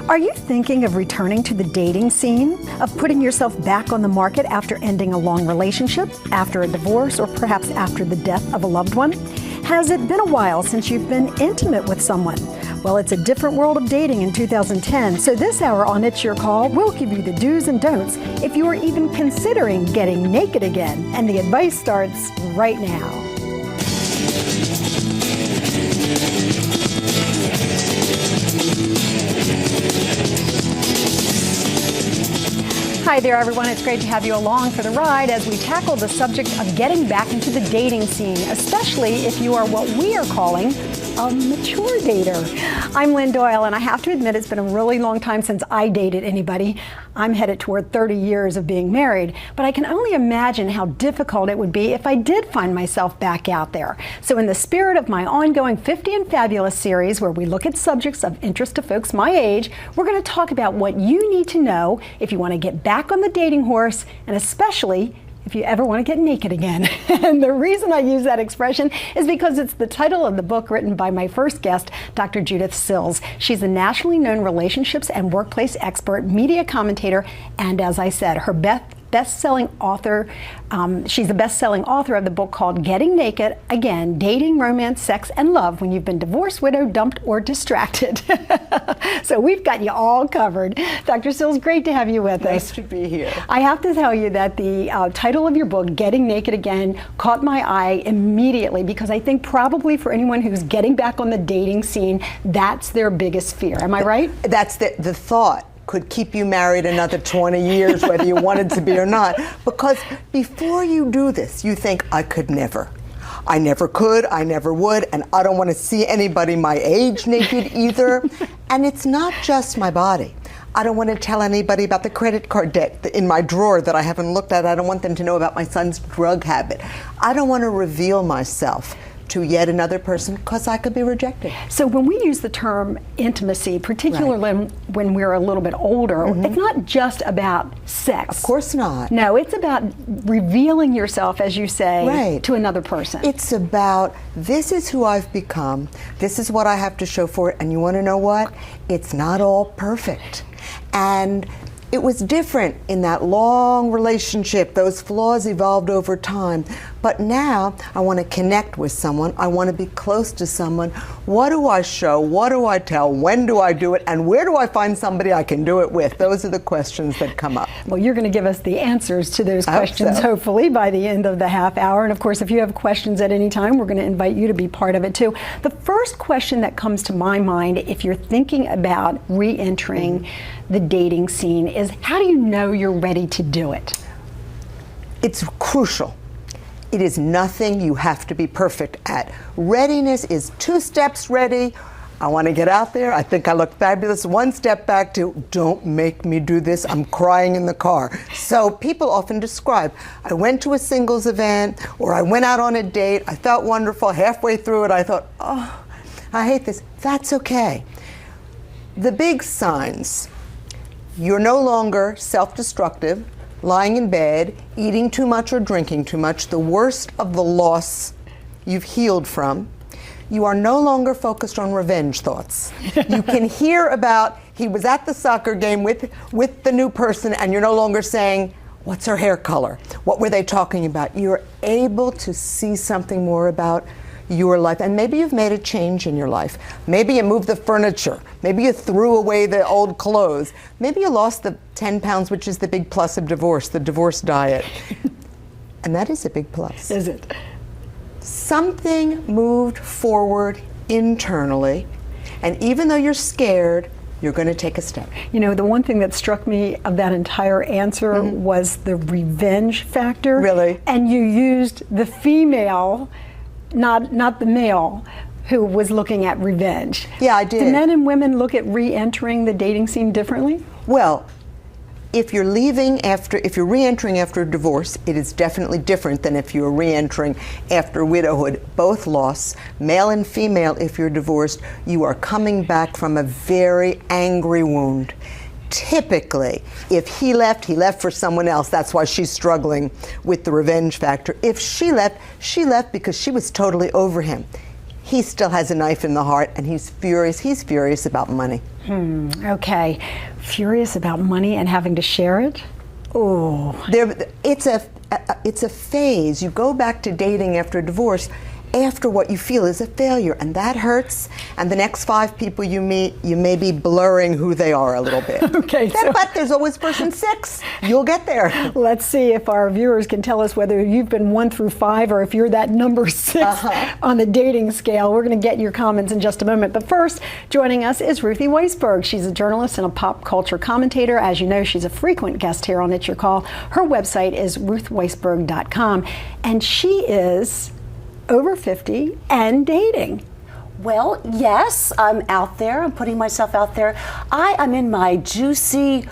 Are you thinking of returning to the dating scene? Of putting yourself back on the market after ending a long relationship, after a divorce, or perhaps after the death of a loved one? Has it been a while since you've been intimate with someone? Well, it's a different world of dating in 2010, so this hour on It's Your Call, we'll give you the do's and don'ts if you are even considering getting naked again. And the advice starts right now. Hi there, everyone. It's great to have you along for the ride as we tackle the subject of getting back into the dating scene, especially if you are what we are calling a mature dater. I'm Lynn Doyle, and I have to admit it's been a really long time since I dated anybody. I'm headed toward 30 years of being married, but I can only imagine how difficult it would be if I did find myself back out there. So in the spirit of my ongoing 50 and Fabulous series, where we look at subjects of interest to folks my age, we're going to talk about what you need to know if you want to get back on the dating horse, and especially if you ever want to get naked again. And the reason I use that expression is because it's the title of the book written by my first guest, Dr. Judith Sills. She's a nationally known relationships and workplace expert, media commentator, and as I said, her best-selling author. She's the best-selling author of the book called Getting Naked Again, Dating, Romance, Sex, and Love When You've Been Divorced, Widowed, Dumped, or Distracted. So we've got you all covered. Dr. Sills, great to have you with us. Nice to be here. I have to tell you that the title of your book, Getting Naked Again, caught my eye immediately because I think probably for anyone who's getting back on the dating scene, that's their biggest fear. Am I right? That's the thought could keep you married another 20 years, whether you wanted to be or not. Because before you do this, you think, I could never. I never could, I never would, and I don't want to see anybody my age naked either. And it's not just my body. I don't want to tell anybody about the credit card debt in my drawer that I haven't looked at. I don't want them to know about my son's drug habit. I don't want to reveal myself to yet another person because I could be rejected. So when we use the term intimacy, particularly when we're a little bit older, it's not just about sex. Of course not. No, it's about revealing yourself, as you say, to another person. It's about, this is who I've become, this is what I have to show for it, and you want to know what? It's not all perfect. And it was different in that long relationship. Those flaws evolved over time. But now I want to connect with someone. I want to be close to someone. What do I show? What do I tell? When do I do it? And where do I find somebody I can do it with? Those are the questions that come up. Well, you're going to give us the answers to those questions, hopefully, by the end of the half hour. And of course, if you have questions at any time, we're going to invite you to be part of it too. The first question that comes to my mind, if you're thinking about re-entering the dating scene, is how do you know you're ready to do it? It's crucial. It is nothing you have to be perfect at. Readiness is 2 steps ready. I want to get out there. I think I look fabulous. 1 step back to, don't make me do this. I'm crying in the car. So people often describe, I went to a singles event or I went out on a date. I felt wonderful. Halfway through it, I thought, oh, I hate this. That's okay. The big signs: you're no longer self-destructive, lying in bed, eating too much or drinking too much, the worst of the loss you've healed from. You are no longer focused on revenge thoughts. You can hear about, he was at the soccer game with the new person, and you're no longer saying, what's her hair color? What were they talking about? You're able to see something more about your life, and maybe you've made a change in your life. Maybe you moved the furniture. Maybe you threw away the old clothes. Maybe you lost the 10 pounds, which is the big plus of divorce, the divorce diet. And that is a big plus. Is it? Something moved forward internally, and even though you're scared, you're going to take a step. You know, the one thing that struck me of that entire answer was the revenge factor. Really? And you used the female, not the male, who was looking at revenge. Yeah, I did. Do men and women look at re-entering the dating scene differently? Well, if you're re-entering after a divorce, it is definitely different than if you're re-entering after widowhood. Both loss, male and female, if you're divorced, you are coming back from a very angry wound. Typically, if he left for someone else. That's why she's struggling with the revenge factor. If she left because she was totally over him. he still has a knife in the heart, and he's furious. He's furious about money. Okay. Furious about money and having to share it? Oh. It's a phase. You go back to dating after a divorce after what you feel is a failure, and that hurts. And the next 5 people you meet, you may be blurring who they are a little bit. Okay. But there's always person 6. You'll get there. Let's see if our viewers can tell us whether you've been 1 through 5 or if you're that number 6 on the dating scale. We're going to get your comments in just a moment. But first, joining us is Ruthie Weisberg. She's a journalist and a pop culture commentator. As you know, she's a frequent guest here on It's Your Call. Her website is ruthweisberg.com, and she is over 50 and dating. Well, yes, I'm out there. I'm putting myself out there. I am in my juicy,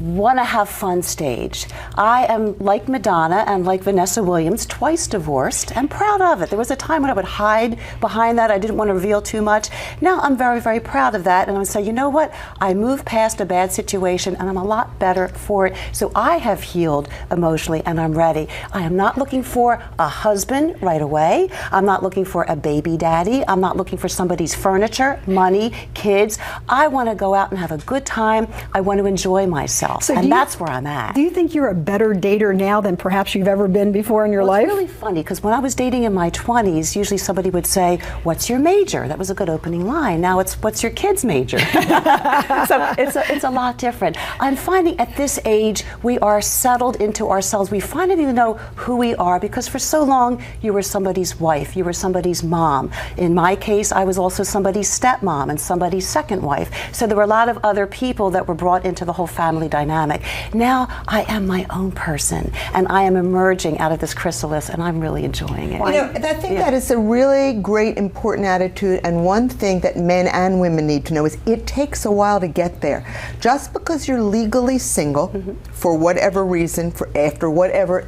want to have fun stage. I am like Madonna and like Vanessa Williams, twice divorced, and proud of it. There was a time when I would hide behind that. I didn't want to reveal too much. Now I'm very, very proud of that, and I'm saying, you know what? I moved past a bad situation, and I'm a lot better for it. So I have healed emotionally, and I'm ready. I am not looking for a husband right away. I'm not looking for a baby daddy. I'm not looking for somebody's furniture, money, kids. I want to go out and have a good time. I want to enjoy myself. And that's where I'm at. Do you think you're a better dater now than perhaps you've ever been before in your life? It's really funny because when I was dating in my 20s, usually somebody would say, "What's your major?" That was a good opening line. Now it's, "What's your kid's major?" So it's a lot different. I'm finding at this age we are settled into ourselves. We finally know who we are, because for so long you were somebody's wife, you were somebody's mom. In my case, I was also somebody's stepmom and somebody's second wife. So there were a lot of other people that were brought into the whole family dynamic. Now I am my own person, and I am emerging out of this chrysalis, and I'm really enjoying it. You know, I think that is a really great, important attitude, and one thing that men and women need to know is it takes a while to get there. Just because you're legally single, for whatever reason, after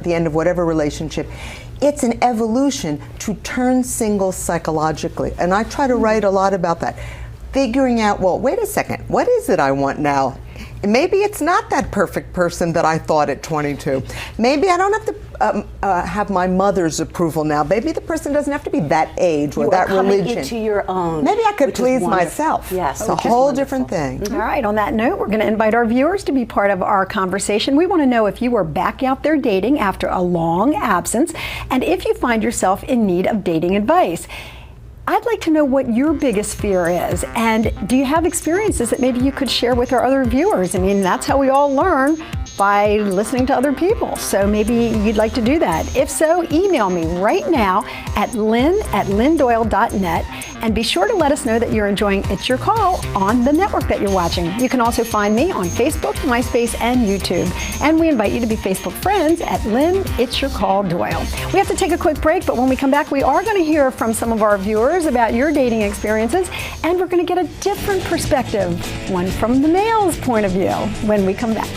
the end of whatever relationship, it's an evolution to turn single psychologically, and I try to write a lot about that. Figuring out, well, wait a second, what is it I want now? Maybe it's not that perfect person that I thought at 22. Maybe I don't have to have my mother's approval now. Maybe the person doesn't have to be that age or that religion. You are coming into your own. Maybe I could please myself. Yes. It's a whole different thing. All right, on that note, we're going to invite our viewers to be part of our conversation. We want to know if you are back out there dating after a long absence, and if you find yourself in need of dating advice. I'd like to know what your biggest fear is, and do you have experiences that maybe you could share with our other viewers? I mean, that's how we all learn, by listening to other people. So maybe you'd like to do that. If so, email me right now at lynn@lynndoyle.net, and be sure to let us know that you're enjoying It's Your Call on the network that you're watching. You can also find me on Facebook, MySpace, and YouTube. And we invite you to be Facebook friends at Lynn It's Your Call Doyle. We have to take a quick break, but when we come back, we are going to hear from some of our viewers about your dating experiences, and we're going to get a different perspective, one from the male's point of view, when we come back.